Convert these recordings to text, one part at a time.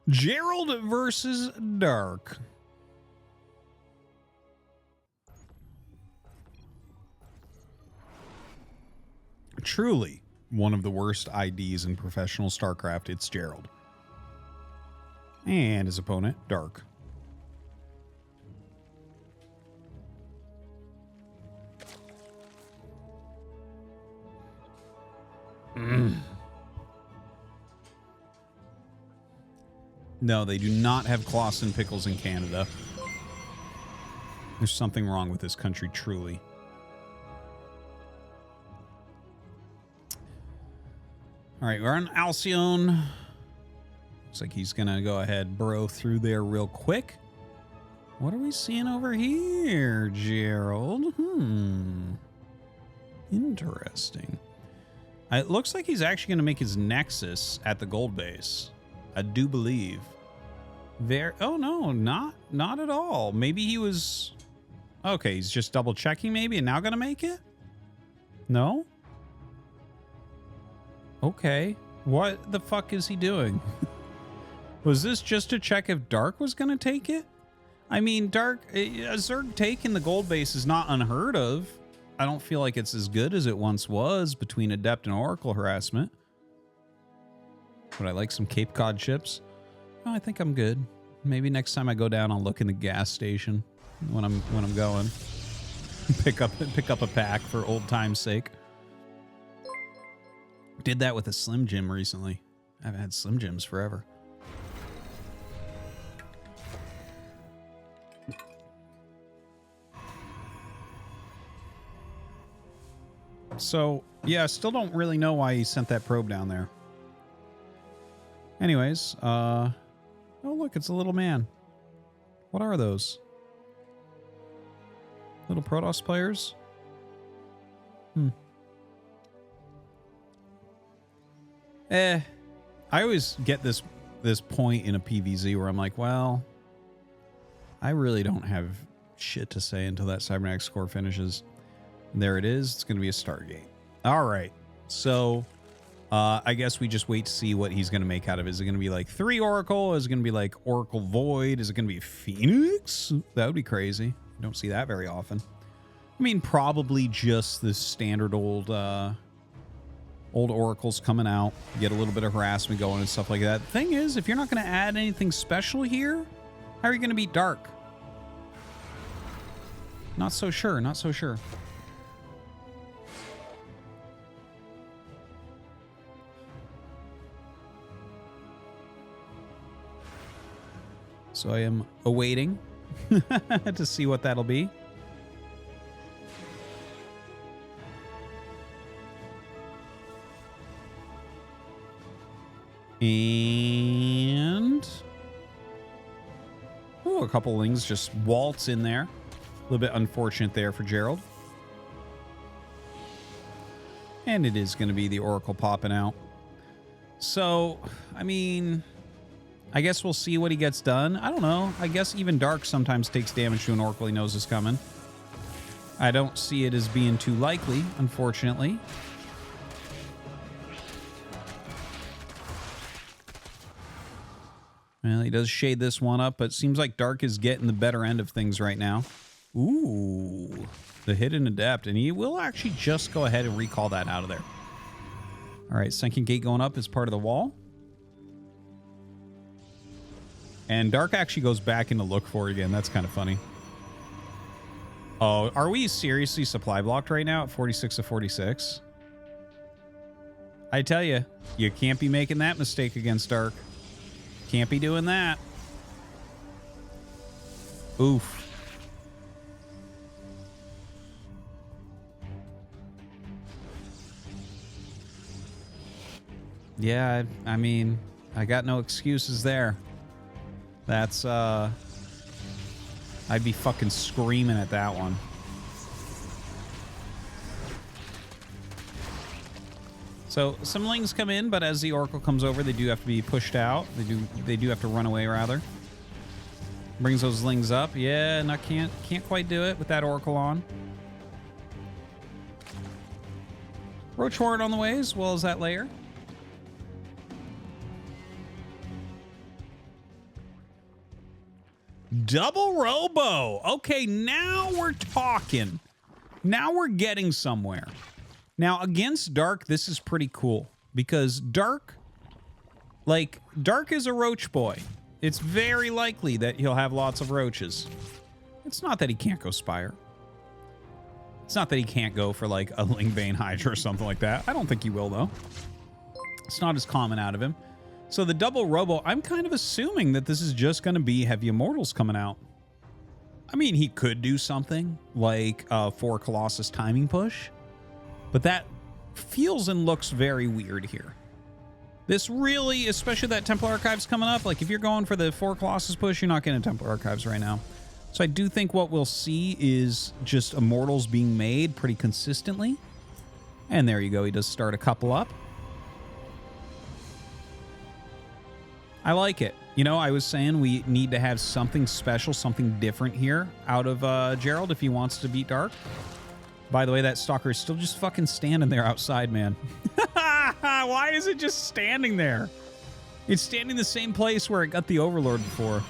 Gerald versus Dark. Truly one of the worst IDs in professional StarCraft. It's Gerald. And his opponent, Dark. No, they do not have Clausen pickles in Canada. There's something wrong with this country, truly. All right, we're on Alcyon. Looks like he's going to go ahead, burrow through there real quick. What are we seeing over here, Gerald? Interesting. It looks like he's actually going to make his Nexus at the gold base. I do believe. There. Oh, no, not at all. Maybe he was... Okay, he's just double checking maybe and now going to make it? No? Okay. What the fuck is he doing? Was this just to check if Dark was going to take it? I mean, Dark... A Zerg take in the gold base is not unheard of. I don't feel like it's as good as it once was between Adept and Oracle harassment. Would I like some Cape Cod chips? Oh, I think I'm good. Maybe next time I go down, I'll look in the gas station when I'm going. pick up a pack for old time's sake. Did that with a Slim Jim recently. I haven't had Slim Jims forever. So, yeah, I still don't really know why he sent that probe down there. Anyways, oh, look, it's a little man. What are those? Little Protoss players? I always get this point in a PvZ where I'm like, well, I really don't have shit to say until that Cybernetics score finishes. There it is. It's going to be a Stargate. All right. So, I guess we just wait to see what he's going to make out of it. Is it going to be like 3 Oracle? Is it going to be like Oracle Void? Is it going to be Phoenix? That would be crazy. You don't see that very often. I mean, probably just the standard old Oracles coming out. Get a little bit of harassment going and stuff like that. The thing is, if you're not going to add anything special here, how are you going to beat Dark? Not so sure. Not so sure. So I am awaiting to see what that'll be. And... oh, a couple Lings just waltz in there. A little bit unfortunate there for Gerald. And it is going to be the Oracle popping out. So, I mean... I guess we'll see what he gets done. I don't know. I guess even Dark sometimes takes damage to an Oracle he knows is coming. I don't see it as being too likely, unfortunately. Well, he does shade this one up, but it seems like Dark is getting the better end of things right now. Ooh, the Hidden Adept. And he will actually just go ahead and recall that out of there. All right, second gate going up is part of the wall. And Dark actually goes back in to look for it again. That's kind of funny. Oh, are we seriously supply blocked right now at 46 of 46? I tell you, you can't be making that mistake against Dark. Can't be doing that. Oof. Yeah, I mean, I got no excuses there. That's, I'd be fucking screaming at that one. So, some Lings come in, but as the Oracle comes over, they do have to be pushed out. They do have to run away, rather. Brings those Lings up. Yeah, can't quite do it with that Oracle on. Roach Horde on the way, as well as that layer. Double Robo. Okay, now we're talking. Now we're getting somewhere. Now, against Dark, this is pretty cool. Because Dark is a roach boy. It's very likely that he'll have lots of roaches. It's not that he can't go Spire. It's not that he can't go for like a Lingbane Hydra or something like that. I don't think he will, though. It's not as common out of him. So the double Robo, I'm kind of assuming that this is just going to be Heavy Immortals coming out. I mean, he could do something like for Colossus timing push, but that feels and looks very weird here. This really, especially that Templar Archives coming up, like if you're going for the 4 Colossus push, you're not getting Templar Archives right now. So I do think what we'll see is just Immortals being made pretty consistently. And there you go. He does start a couple up. I like it. You know, I was saying we need to have something special, something different here out of Gerald if he wants to beat Dark. By the way, that Stalker is still just fucking standing there outside, man. Why is it just standing there? It's standing the same place where it got the Overlord before.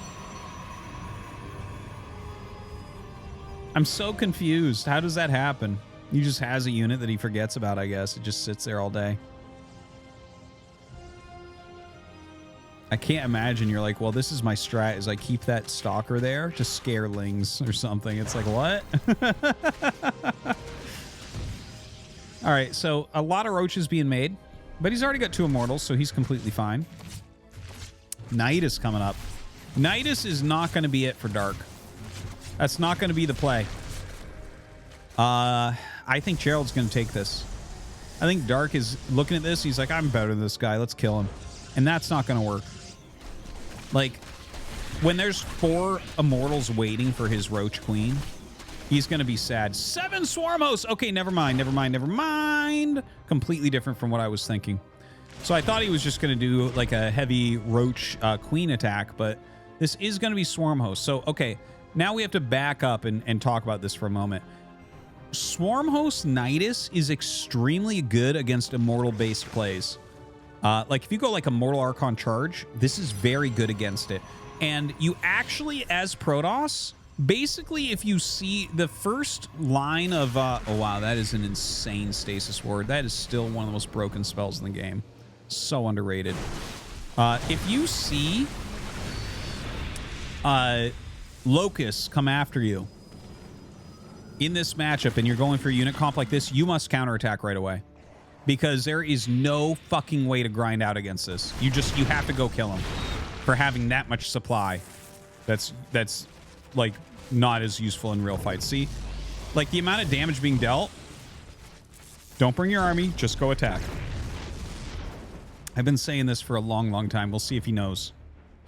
I'm so confused. How does that happen? He just has a unit that he forgets about, I guess. It just sits there all day. I can't imagine you're like, well, this is my strat is I keep that Stalker there to scare Lings or something. It's like, what? All right, so a lot of roaches being made, but he's already got 2 Immortals, so he's completely fine. Nidus coming up. Nidus is not going to be it for Dark. That's not going to be the play. I think Gerald's going to take this. I think Dark is looking at this. He's like, I'm better than this guy. Let's kill him. And that's not going to work. Like, when there's 4 Immortals waiting for his Roach Queen, he's going to be sad. 7 Swarm Hosts! Okay, never mind, never mind, never mind. Completely different from what I was thinking. So I thought he was just going to do, like, a heavy Roach Queen attack, but this is going to be Swarm Host. So, okay, now we have to back up and talk about this for a moment. Swarm Host Nidus is extremely good against Immortal-based plays. Like if you go like a Mortal Archon charge, this is very good against it. And you actually, as Protoss, basically if you see the first line of, oh wow, that is an insane Stasis Ward. That is still one of the most broken spells in the game. So underrated. If you see Locusts come after you in this matchup and you're going for a unit comp like this, you must counterattack right away. Because there is no fucking way to grind out against this. You have to go kill him for having that much supply. That's like not as useful in real fights. See, like the amount of damage being dealt. Don't bring your army, just go attack. I've been saying this for a long, long time. We'll see if he knows.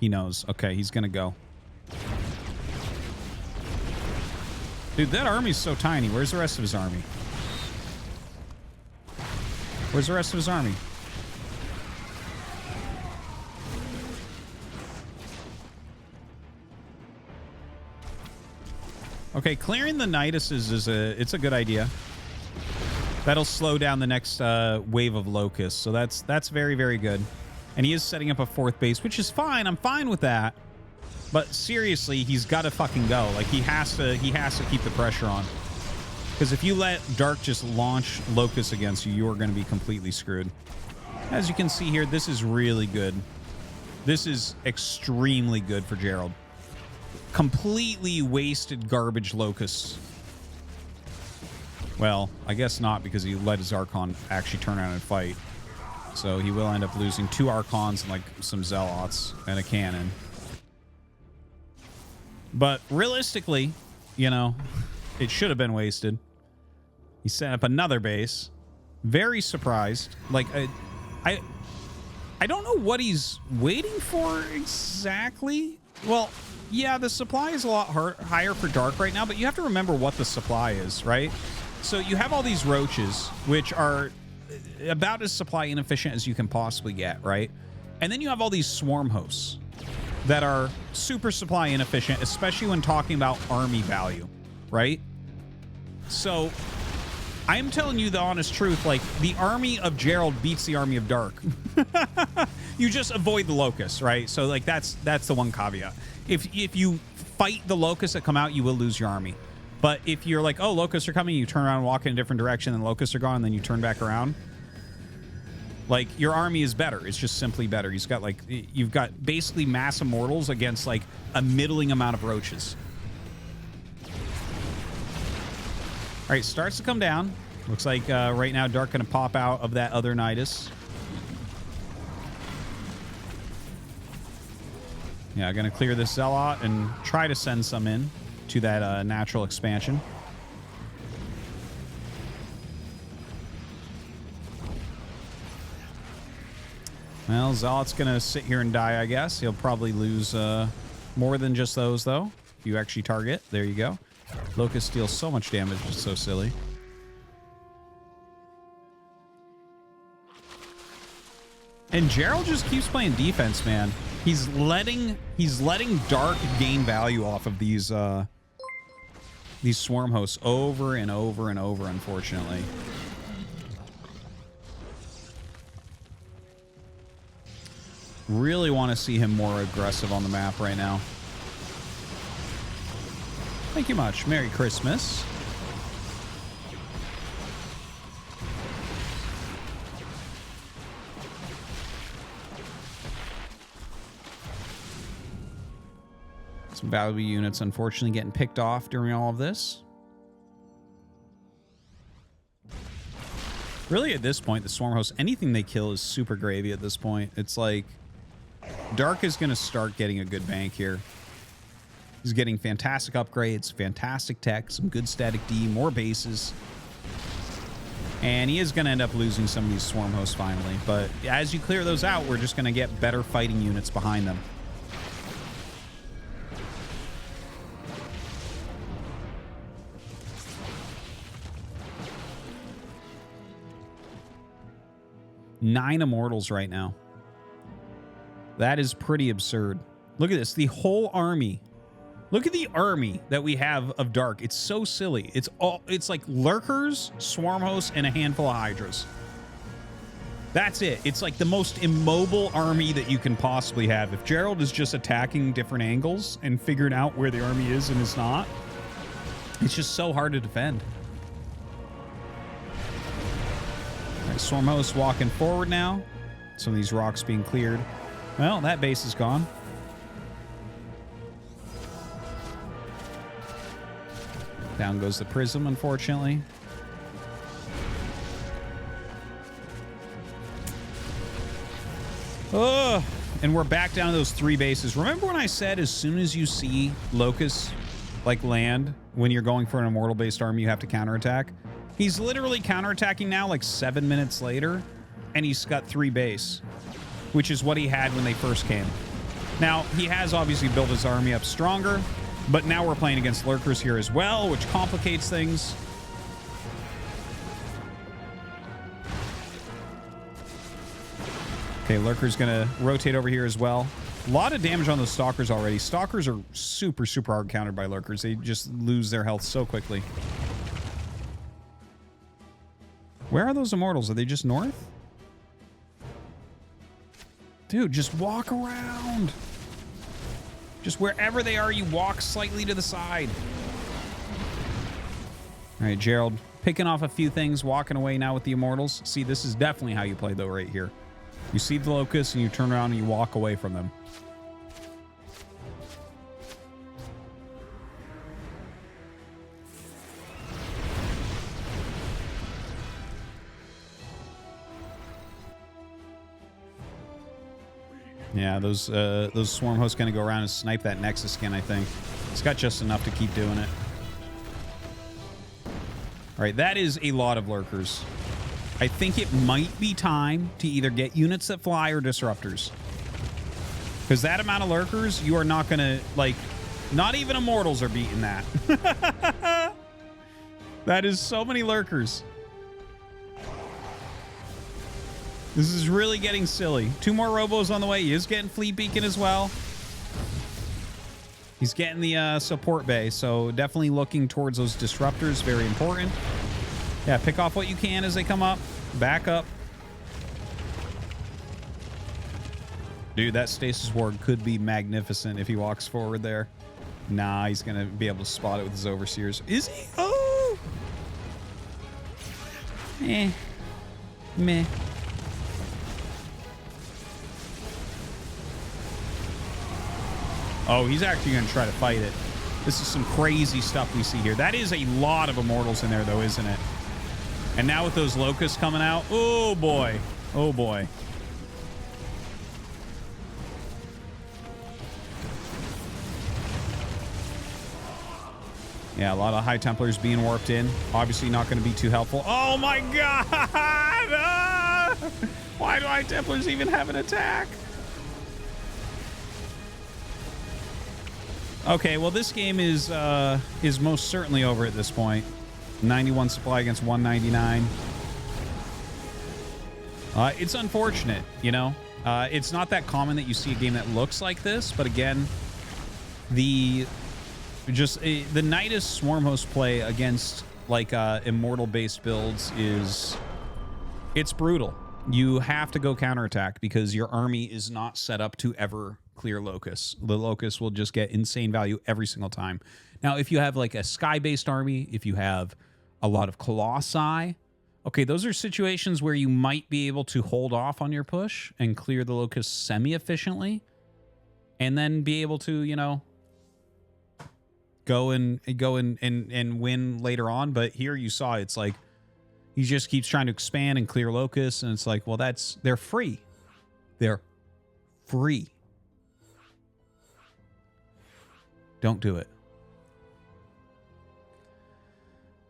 He knows. Okay, he's gonna go. Dude, that army's so tiny. Where's the rest of his army? Where's the rest of his army? Okay, clearing the Niduses is it's a good idea. That'll slow down the next wave of Locusts. So that's very, very good. And he is setting up a 4th base, which is fine. I'm fine with that. But seriously, he's got to fucking go. Like he has to keep the pressure on. Because if you let Dark just launch Locusts against you, you are going to be completely screwed. As you can see here, this is really good. This is extremely good for Gerald. Completely wasted garbage Locusts. Well, I guess not because he let his Archon actually turn around and fight. So he will end up losing 2 Archons and like some Zealots and a cannon. But realistically, you know, it should have been wasted. He set up another base. Very surprised. Like, I don't know what he's waiting for exactly. Well, yeah, the supply is a lot higher for Dark right now, but you have to remember what the supply is, right? So you have all these roaches, which are about as supply inefficient as you can possibly get, right? And then you have all these swarm hosts that are super supply inefficient, especially when talking about army value, right? So I'm telling you the honest truth. Like, the army of Gerald beats the army of Dark. You just avoid the locusts, right? So, like, that's the one caveat. If you fight the locusts that come out, you will lose your army. But if you're like, oh, locusts are coming, you turn around and walk in a different direction, and locusts are gone, and then you turn back around, like, your army is better. It's just simply better. You've got basically mass immortals against, like, a middling amount of roaches. All right, starts to come down. Looks like right now Dark going to pop out of that other Nidus. Yeah, going to clear this Zealot and try to send some in to that natural expansion. Well, Zealot's going to sit here and die, I guess. He'll probably lose more than just those, though. If you actually target, there you go. Locust deals so much damage, it's so silly. And Gerald just keeps playing defense, man. He's letting Dark gain value off of these swarm hosts over and over and over, unfortunately. Really want to see him more aggressive on the map right now. Thank you much. Merry Christmas. Some valuable units, unfortunately, getting picked off during all of this. Really, at this point, the Swarm Host, anything they kill is super gravy at this point. It's like Dark is going to start getting a good bank here. He's getting fantastic upgrades, fantastic tech, some good static D, more bases. And he is going to end up losing some of these Swarm Hosts finally. But as you clear those out, we're just going to get better fighting units behind them. Nine Immortals right now. That is pretty absurd. Look at this. The whole army. Look at the army that we have of Dark. It's so silly. It's like Lurkers, Swarm Hosts, and a handful of Hydras. That's it. It's like the most immobile army that you can possibly have. If Gerald is just attacking different angles and figuring out where the army is and is not, it's just so hard to defend. All right, Swarm Hosts walking forward now. Some of these rocks being cleared. Well, that base is gone. Down goes the Prism, unfortunately. Oh, and we're back down to those 3 bases. Remember when I said as soon as you see Locusts like land, when you're going for an immortal-based army, you have to counterattack? He's literally counterattacking now like 7 minutes later, and he's got 3 base, which is what he had when they first came. Now, he has obviously built his army up stronger, but now we're playing against Lurkers here as well, which complicates things. Okay, Lurker's going to rotate over here as well. A lot of damage on those Stalkers already. Stalkers are super, super hard countered by Lurkers. They just lose their health so quickly. Where are those Immortals? Are they just north? Dude, just walk around. Just wherever they are, you walk slightly to the side. All right, Gerald picking off a few things, walking away now with the Immortals. See, this is definitely how you play, though, right here. You see the Locusts, and you turn around and you walk away from them. Yeah, those Swarm Hosts going to go around and snipe that Nexus skin, I think. It's got just enough to keep doing it. All right, that is a lot of Lurkers. I think it might be time to either get units that fly or disruptors. Because that amount of Lurkers, you are not going to, like, not even Immortals are beating that. That is so many Lurkers. This is really getting silly. 2 more Robos on the way. He is getting Fleet Beacon as well. He's getting the support bay, so definitely looking towards those disruptors. Very important. Yeah, pick off what you can as they come up. Back up. Dude, that stasis ward could be magnificent if he walks forward there. Nah, he's going to be able to spot it with his overseers. Is he? Oh! Meh. Meh. Oh, he's actually going to try to fight it. This is some crazy stuff we see here. That is a lot of immortals in there, though, isn't it? And now with those locusts coming out, oh, boy. Oh, boy. Yeah, a lot of High Templars being warped in. Obviously not going to be too helpful. Oh, my God! Ah! Why do High Templars even have an attack? Okay, well, this game is most certainly over at this point. 91 supply against 199. It's unfortunate, you know? It's not that common that you see a game that looks like this, but again, the Nidus Swarm Host play against, like, Immortal-based builds it's brutal. You have to go counterattack because your army is not set up to ever clear Locust. The Locust will just get insane value every single time. Now, if you have like a sky-based army, if you have a lot of Colossi, okay, those are situations where you might be able to hold off on your push and clear the Locust semi-efficiently and then be able to, you know, go and win later on. But here you saw it's like he just keeps trying to expand and clear Locust, and it's like, well, they're free. They're free. Don't do it.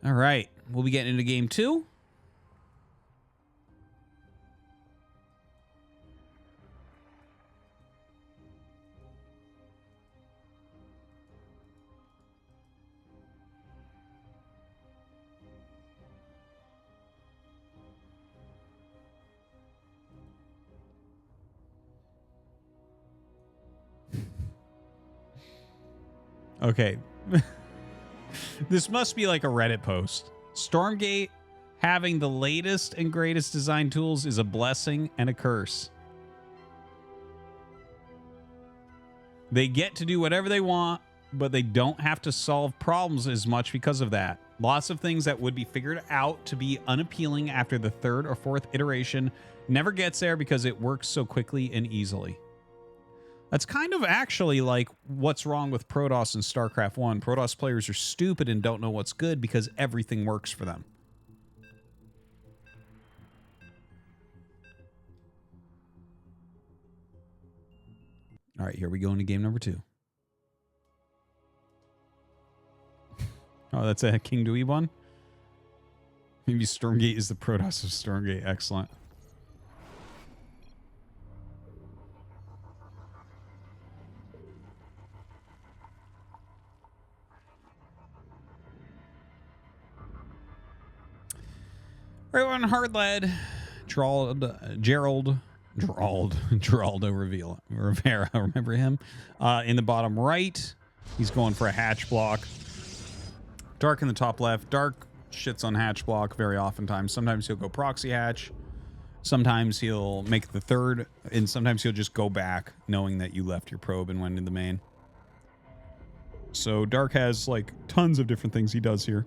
All right. We'll be getting into game 2. Okay. This must be like a Reddit post. Stormgate having the latest and greatest design tools is a blessing and a curse. They get to do whatever they want, but they don't have to solve problems as much because of that. Lots of things that would be figured out to be unappealing after the 3rd or 4th iteration never gets there because it works so quickly and easily. That's kind of actually like what's wrong with Protoss and StarCraft 1. Protoss players are stupid and don't know what's good because everything works for them. All right, here we go into game number 2. Oh, that's a King Dewey one? Maybe Stormgate is the Protoss of Stormgate. Excellent. Right on hard lead. Gerald Rivera, remember him? In the bottom right, he's going for a hatch block. Dark in the top left. Dark shits on hatch block very oftentimes. Sometimes he'll go proxy hatch. Sometimes he'll make the 3rd, and sometimes he'll just go back knowing that you left your probe and went into the main. So Dark has like tons of different things he does here.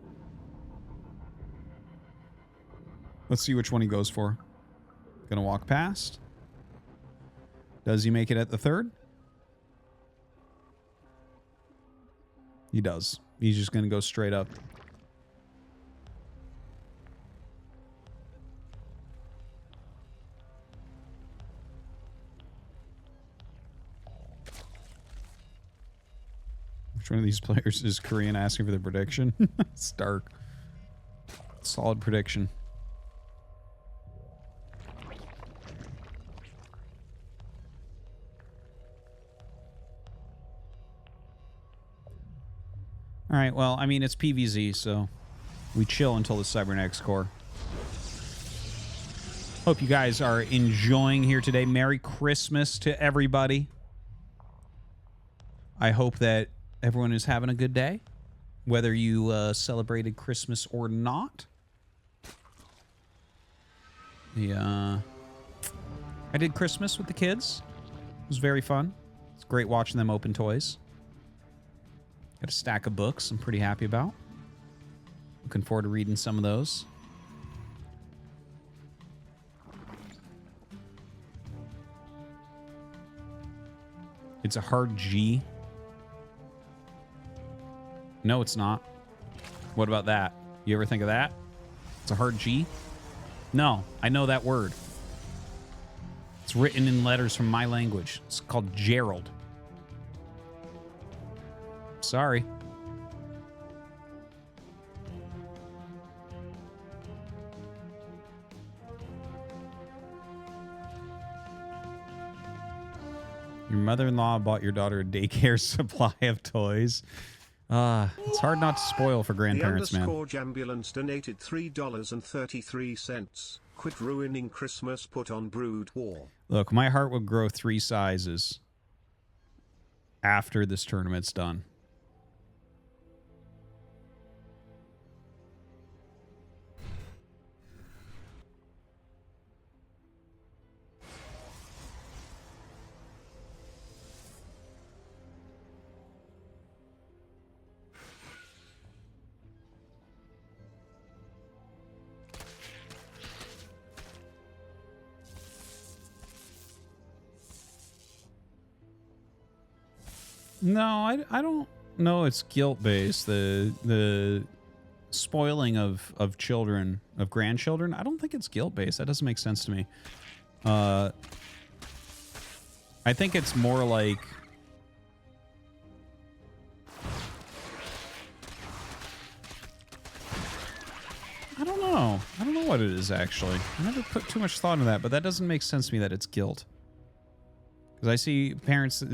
Let's see which one he goes for. Gonna walk past. Does he make it at the 3rd? He does. He's just gonna go straight up. Which one of these players is Korean asking for the prediction? It's Dark. Solid prediction. All right, well, I mean, it's PVZ, so we chill until the Cybernetics core. Hope you guys are enjoying here today. Merry Christmas to everybody. I hope that everyone is having a good day, whether you celebrated Christmas or not. I did Christmas with the kids. It was very fun. It's great watching them open toys. Got a stack of books I'm pretty happy about. Looking forward to reading some of those. It's a hard G. No, it's not. What about that? You ever think of that? It's a hard G? No, I know that word. It's written in letters from my language. It's called Gerald. Sorry. Your mother-in-law bought your daughter a daycare supply of toys. It's hard not to spoil for grandparents, man. The Jambulance donated $3.33. Quit ruining Christmas, put on Brood War. Look, my heart would grow 3 sizes after this tournament's done. No, I don't know it's guilt-based. The spoiling of children, of grandchildren, I don't think it's guilt-based. That doesn't make sense to me. I think it's more like... I don't know. I don't know what it is, actually. I never put too much thought into that, but that doesn't make sense to me that it's guilt. Because I see parents,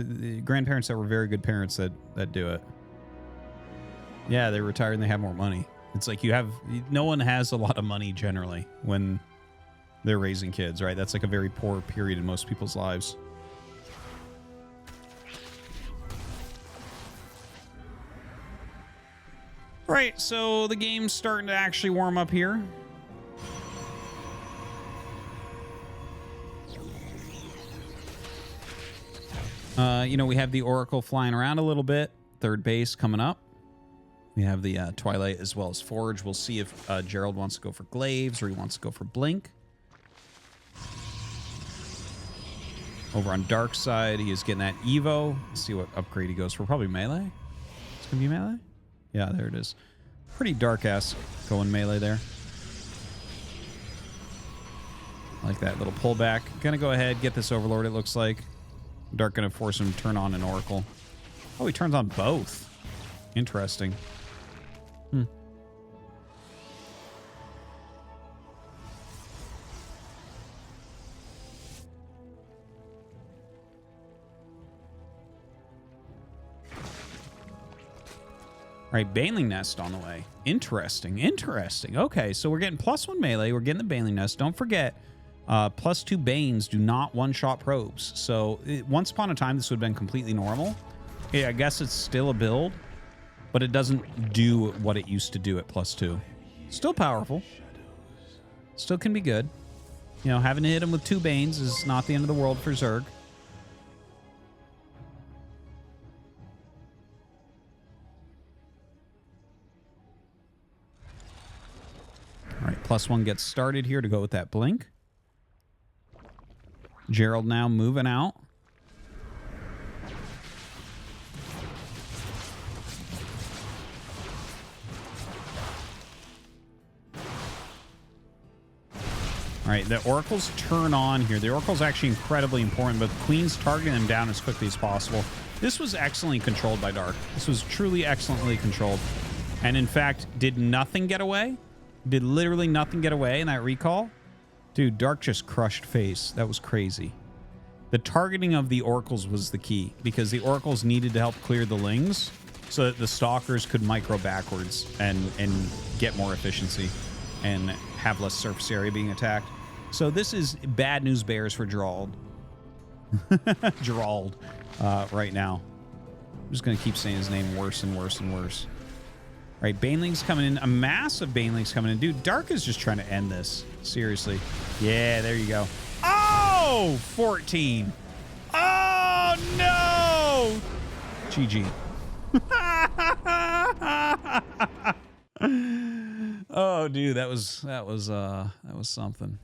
grandparents that were very good parents that do it. Yeah, they're retired and they have more money. It's like no one has a lot of money generally when they're raising kids, right? That's like a very poor period in most people's lives. Right, so the game's starting to actually warm up here. You know, we have the Oracle flying around a little bit. Third base coming up. We have the Twilight as well as Forge. We'll see if Gerald wants to go for Glaives or he wants to go for Blink. Over on Dark side, he is getting that Evo. Let's see what upgrade he goes for. Probably Melee. It's going to be Melee? Yeah, there it is. Pretty Dark-ass going Melee there. Like that little pullback. Gonna go ahead, get this Overlord, it looks like. Dark gonna force him to turn on an Oracle. Oh, he turns on both. Interesting. All right, Baneling Nest on the way. Interesting, interesting. Okay, so we're getting +1 melee. We're getting the Baneling Nest. Don't forget, +2 Banes do not one-shot probes. So once upon a time, this would have been completely normal. Yeah, I guess it's still a build, but it doesn't do what it used to do at +2. Still powerful. Still can be good. You know, having to hit him with 2 Banes is not the end of the world for Zerg. All right, +1 gets started here to go with that Blink. Gerald now moving out. All right, the Oracles turn on here. The Oracle's actually incredibly important, but Queen's targeting them down as quickly as possible. This was excellently controlled by Dark. This was truly excellently controlled. And in fact, did nothing get away? Did literally nothing get away in that recall? Dude, Dark just crushed face. That was crazy. The targeting of the Oracles was the key, because the Oracles needed to help clear the Lings so that the Stalkers could micro backwards and get more efficiency and have less surface area being attacked. So this is bad news bears for Gerald. Gerald right now. I'm just going to keep saying his name worse and worse and worse. Right, Baneling's coming in. A massive Baneling's coming in. Dude, Dark is just trying to end this. Seriously. Yeah, there you go. Oh, 14. Oh, no. GG. Oh, dude, that was something.